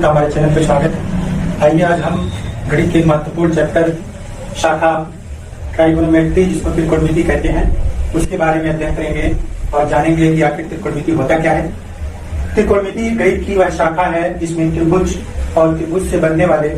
का हमारे चैनल पर स्वागत है। आइए आज हम गणित के महत्वपूर्ण चैप्टर शाखा ट्राइगोनोमेट्री, जिसको त्रिकोणमिति कहते हैं, उसके बारे में अध्ययन करेंगे और जानेंगे कि आखिर त्रिकोणमिति होता क्या है। त्रिकोणमिति गणित की वह शाखा है जिसमें त्रिभुज और त्रिभुज से बनने वाले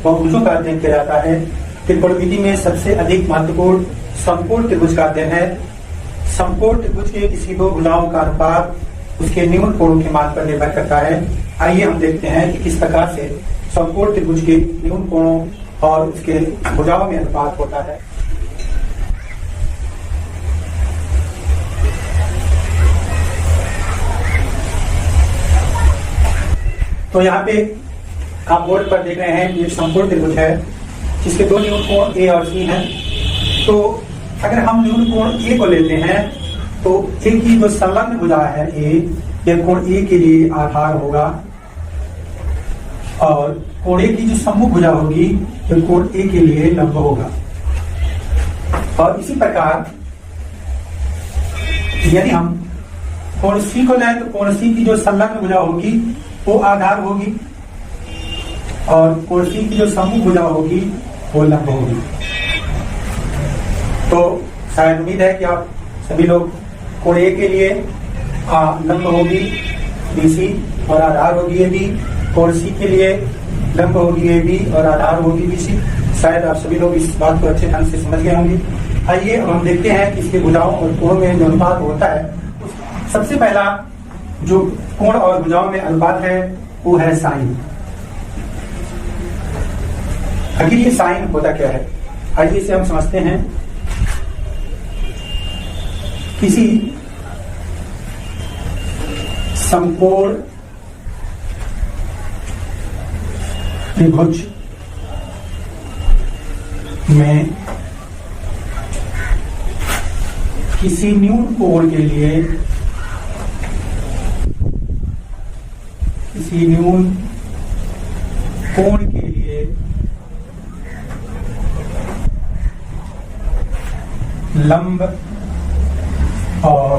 बहुभुजों का अध्ययन किया जाता है। त्रिकोणमिति में सबसे अधिक महत्वपूर्ण समकोण त्रिभुज का अध्ययन है। समकोण त्रिभुज के किसी दो भुजाओं का अनुपात उसके न्यून कोणों के मान पर निर्भर करता है। आइए हम देखते हैं कि किस प्रकार से समकोण त्रिभुज के न्यून कोणों और उसके भुजाओं में अनुपात होता है। तो यहाँ पे आप बोर्ड पर देख रहे हैं कि समकोण त्रिभुज है जिसके दो न्यून कोण ए और सी हैं। तो अगर हम न्यून कोण ए को लेते हैं तो ए की जो संलग्न भुजा है ए, यह कोण ए के लिए आधार होगा और कोण ए की जो सम्मुख भुजा होगी यह कोण ए के लिए लंब होगा। और इसी प्रकार यदि हम कोण सी को लें तो कोण सी की जो संलग्न भुजा होगी वो आधार होगी और कोण सी की जो सम्मुख भुजा होगी वो लंब होगी। तो शायद उम्मीद है कि आप सभी लोग कोण ए के लिए लंब होगी BC और आधार होगी AB, कोण सी के लिए लंब होगी AB और आधार होगी BC। शायद आप सभी लोग इस बात को अच्छे ढंग से समझ गए होंगे। आइए अब हम देखते हैं कि इसके भुजाओं और कोणों में जो अनुपात होता है। सबसे पहला जो कोण और भुजाओं में अनुपात है वो है साइन। आखिर ये साइन होता क्या है, आइए इसे हम समझते हैं। किसी समकोण त्रिभुज में किसी न्यून कोण के लिए लंब और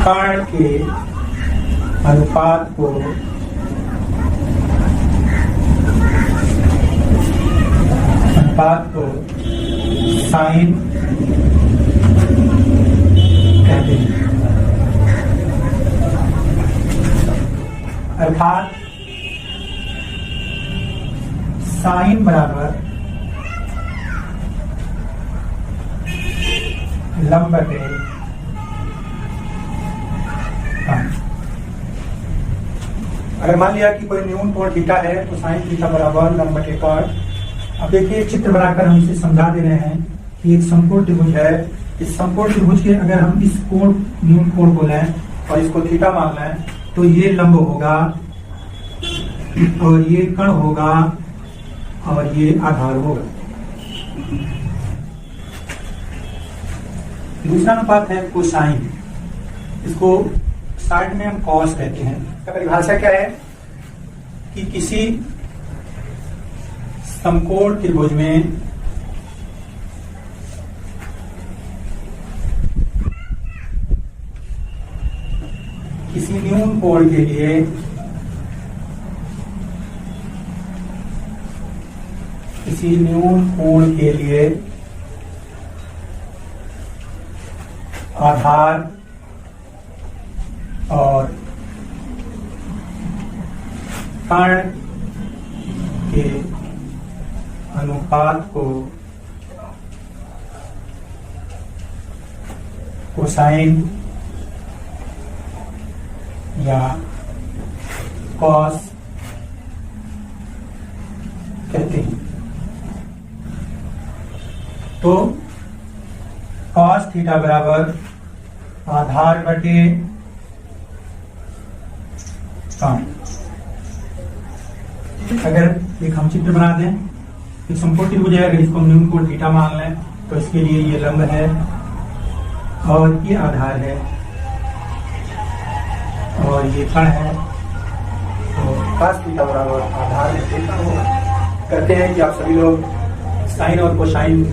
कर्ण के अनुपात को साइन कहते हैं। अर्थात साइन बराबर लंब बटे कर्ण। अगर मान लिया कि कोई न्यून कोण थीटा है तो साइन थीटा बराबर लंब बटे कर्ण। अब देखिए चित्र बनाकर हम इसे समझा दे रहे हैं कि एक समकोण त्रिभुज है। इस समकोण त्रिभुज के अगर हम इस कोण न्यून कोण को लें और इसको थीटा मान लें तो ये लंब होगा और ये कर्ण होगा और ये आधार होगा। दूसरा अनुपात है कोसाइन, इसको शॉर्ट में हम कॉस कहते हैं। इसका परिभाषा क्या है कि किसी समकोण त्रिभुज में किसी न्यून कोण के लिए आधार और कर्ण के अनुपात को कोसाइन या कॉस कहते हैं। तो कॉस थीटा बराबर आधार बटे कर्ण। अगर एक हम चित्र बना दें, एक समकोण त्रिभुज है, अगर इसको न्यून कोण थीटा मान लें तो इसके लिए ये लंब है और ये आधार है और ये कर्ण है। तो cos थीटा बराबर आधार करते हैं कि आप सभी लोग साइन और कोसाइन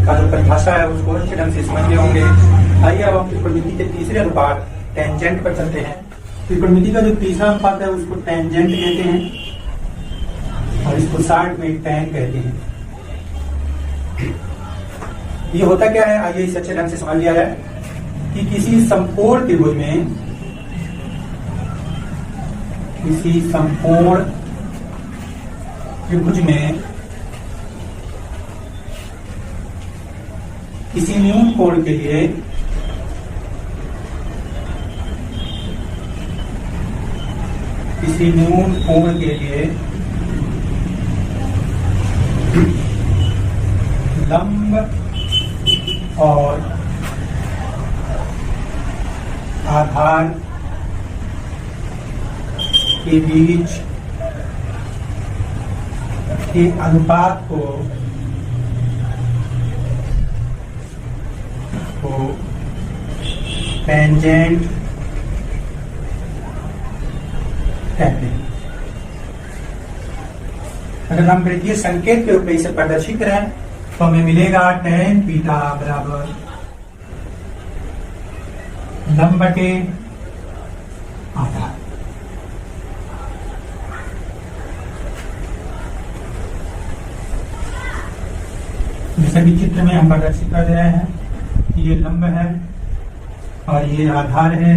का जो परिभाषा है उसको अच्छे ढंग से समझ गए होंगे। आइए अब हम त्रिकोणमिति के तीसरे अनुपात टेंजेंट पर चलते हैं। त्रिकोणमिति का जो तीसरा अनुपात है उसको टेंजेंट कहते हैं और इसको 60 में टैन कहते हैं। ये होता क्या है, आइए इसे अच्छे ढंग से समझ लिया जाए कि किसी समकोण त्रिभुज में किसी न्यून कोण के लिए लंब और आधार के बीच के अनुपात को टेंजेंट कहते हैं। अगर हम वृत्तीय संकेत के रूप में इसे प्रदर्शित करें तो हमें मिलेगा tan थीटा बराबर लंब बटे आधार। जैसे कि चित्र में हम प्रदर्शित कर रहे हैं कि ये लंब है और ये आधार है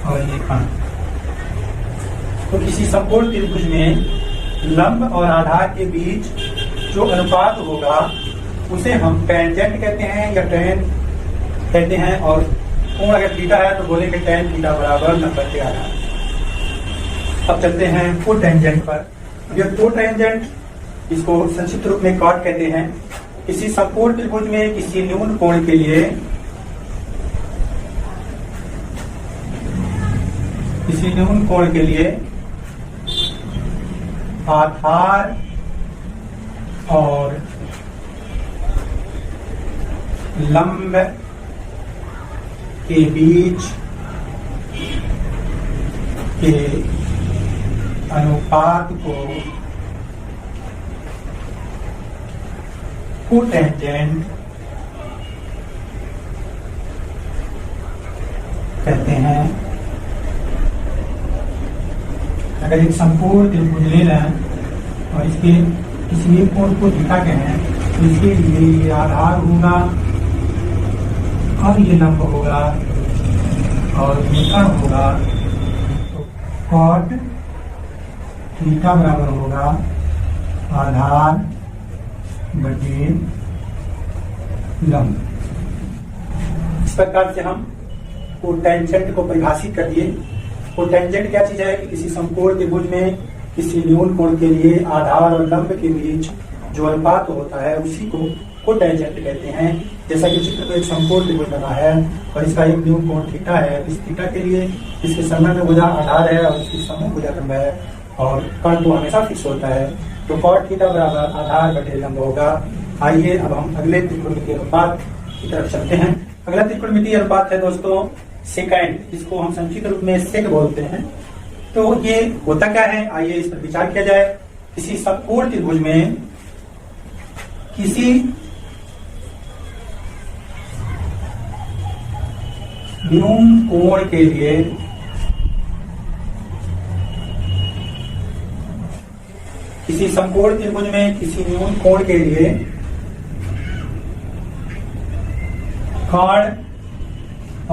और ये कण। तो किसी समकोण त्रिभुज में लंब और आधार के बीच जो अनुपात होगा उसे हम टेंजेंट कहते हैं या टैन कहते हैं, और कोण अगर थीटा है तो बोलेंगे tan थीटा बराबर लंब बटे आधार। अब चलते हैं कोटेंजेंट पर। ये कोटेंजेंट, इसको संक्षिप्त रूप में कॉट कहते हैं। किसी समकोण त्रिभुज में किसी न्यून कोण के लिए आधार और लंब के बीच के अनुपात को कोटेंजेंट कहते हैं। अगर एक समकोण त्रिभुज ले लें और इसके किसी एक कोण को थीटा कहें तो इसके लिए ये आधार होगा और ये लंब होगा और ये कण होगा, तो कॉट थीटा बराबर होगा आधार बटे लंब। इस प्रकार से हम कोटेंजेंट को परिभाषित कर दिए। कोटेंजेंट क्या चीज है कि किसी समकोण त्रिभुज में किसी न्यून कोण के लिए आधार और लंब के बीच जो अनुपात होता है उसी को कोटेंजेंट कहते हैं। जैसा कि चित्र में एक समकोण त्रिभुज बना है और इसका एक न्यून कोण थीटा है, इस थीटा के लिए इसके संलग्न भुजा आधार है और इसकी समूह भुजा लंब है और कण तो हमेशा फिक्स होता है, तो कॉट थीटा बराबर आधार बटे लंब होगा। आइए अब हम अगले त्रिकोणमितीय अनुपात की तरफ चलते हैं। अगला त्रिकोणमितीय अनुपात है दोस्तों सेकेंड, इसको हम संक्षिप्त रूप में सेक बोलते हैं। तो ये होता क्या है, आइए इस पर विचार किया जाए। किसी समकोण त्रिभुज में किसी न्यून कोण के लिए किसी समकोण त्रिभुज में किसी न्यून कोण के लिए कण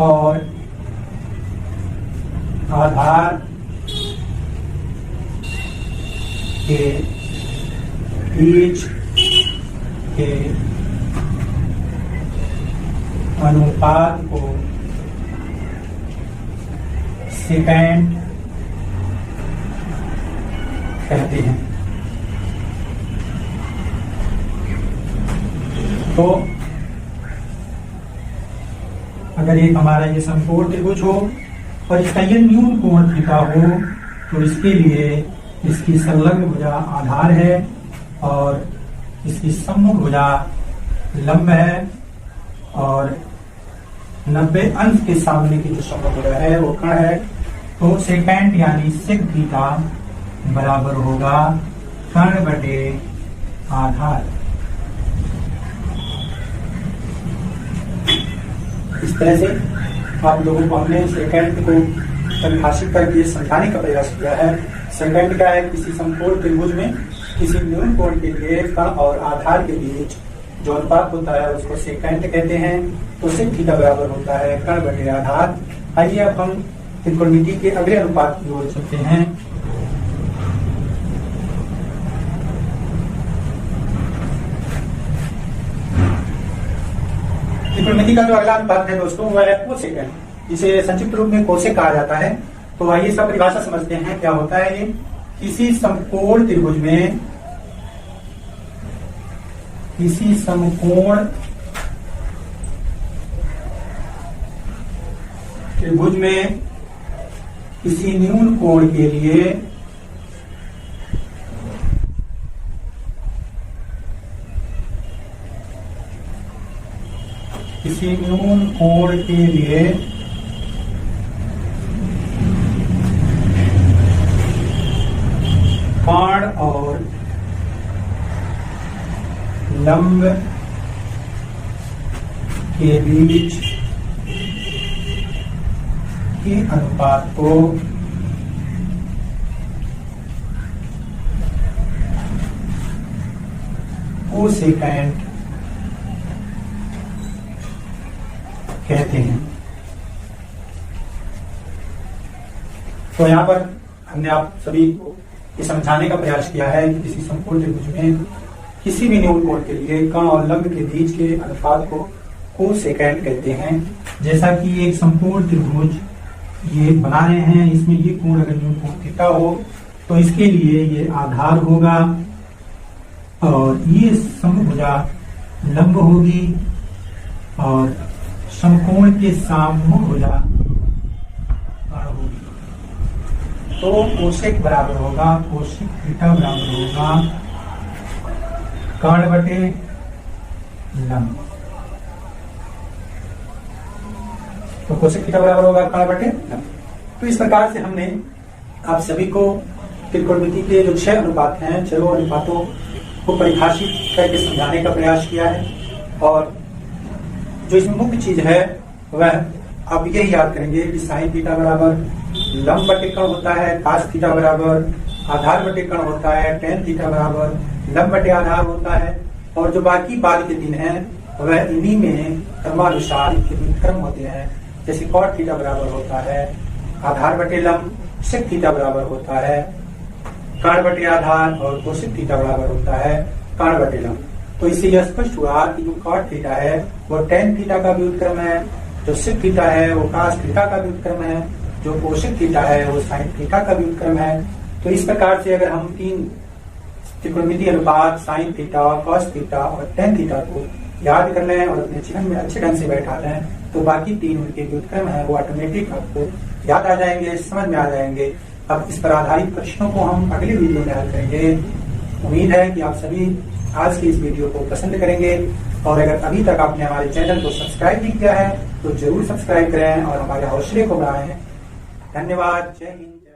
और आधार के बीच के अनुपात को सेकेंड कहते हैं। तो अगर एक हमारा ये समकोण त्रिभुज हो और इसका ये न्यून कोण थीटा हो तो इसके लिए इसकी संलग्न भुजा आधार है और इसकी सम्मुख भुजा लंब है और 90 अंश के सामने की जो सम्मुख भुजा है वो कण है। तो सेकेंड यानी सेक थीटा बराबर होगा कण बटे आधार। इस तरह से आप लोगों को हमने सेकेंड को परिभाषित करके समझाने का प्रयास किया है। सेकेंड क्या है, किसी समकोण त्रिभुज में किसी न्यून कोण के लिए कण और आधार के बीच जो अनुपात होता है उसको सेकेंड कहते हैं। तो सेक थीटा बराबर होता है कण बटे आधार। आइए अब हम त्रिकोणमिति के अगले अनुपात की ओर चलते हैं। त्रिकोणमिति का जो अगला अनुपात है दोस्तों वह है कोसेक, जिसे संक्षिप्त रूप में कोसेक कहा जाता है। तो आइए इसका परिभाषा समझते हैं। क्या होता है ये, किसी समकोण त्रिभुज में किसी न्यून कोण के लिए कण और लंब के बीच के अनुपात को कोसेकेंट कहते हैं। तो यहाँ पर हमने आप सभी को ये समझाने का प्रयास किया है कि किसी समकोण त्रिभुज में किसी भी न्यून कोण के लिए कण और लंब के बीच के अनुपात को कोसेकेंट कहते हैं। जैसा कि एक समकोण त्रिभुज ये बना रहे हैं, इसमें ये कोण अगर न्यून कोण थीटा हो तो इसके लिए ये आधार होगा और ये समभुजा लंब होगी और समकोण के समभुजा होगी। तो कोसेक बराबर होगा, कोसेक थीटा बराबर होगा कण बटे लंब। तो कोसेक थीटा बराबर होगा कण बटे लंब। तो इस प्रकार से हमने आप सभी को त्रिकोणमिति के जो 6 अनुपात हैं, 6 अनुपातों को परिभाषित करके समझाने का प्रयास किया है। और जो इसमें मुख्य चीज है वह आप यही याद करेंगे कि साइन थीटा बराबर लंब बटे कण होता है, कास थीटा बराबर आधार बटे कण होता है, टेन थीटा बराबर लंब बटे आधार होता है। और जो बाकी बाद के दिन हैं वह इन्हीं में क्रमानुसार क्रम होते हैं। जैसे कॉट थीटा बराबर होता है आधार बटे लंब, सेक थीटा बराबर होता है कण बटे आधार और कोसेक थीटा बराबर होता है कण बटे लंब। तो इससे यह स्पष्ट हुआ कि जो कॉट थीटा है वो टेन थीटा का व्युत्क्रम है, जो सेक थीटा है वो कास थीटा का व्युत्क्रम है, जो कोसेक थीटा है वो साइन थीटा का व्युत्क्रम है। तो इस प्रकार से अगर हम 3 त्रिकोणमिति अनुपात साइन थीटा, कॉस थीटा और टेन थीटा को याद कर लें और अपने जीवन में अच्छे ढंग से बैठा लें तो बाकी 3 उनके व्युत्क्रम है वो ऑटोमेटिक आपको याद आ जाएंगे, समझ में आ जाएंगे। अब इस पर आधारित प्रश्नों को हम अगले वीडियो में हल करेंगे। उम्मीद है कि आप सभी आज की इस वीडियो को पसंद करेंगे और अगर अभी तक आपने हमारे चैनल को सब्सक्राइब नहीं किया है तो जरूर सब्सक्राइब करें और हमारे हौसले को बढ़ाएं। धन्यवाद। जय हिंद।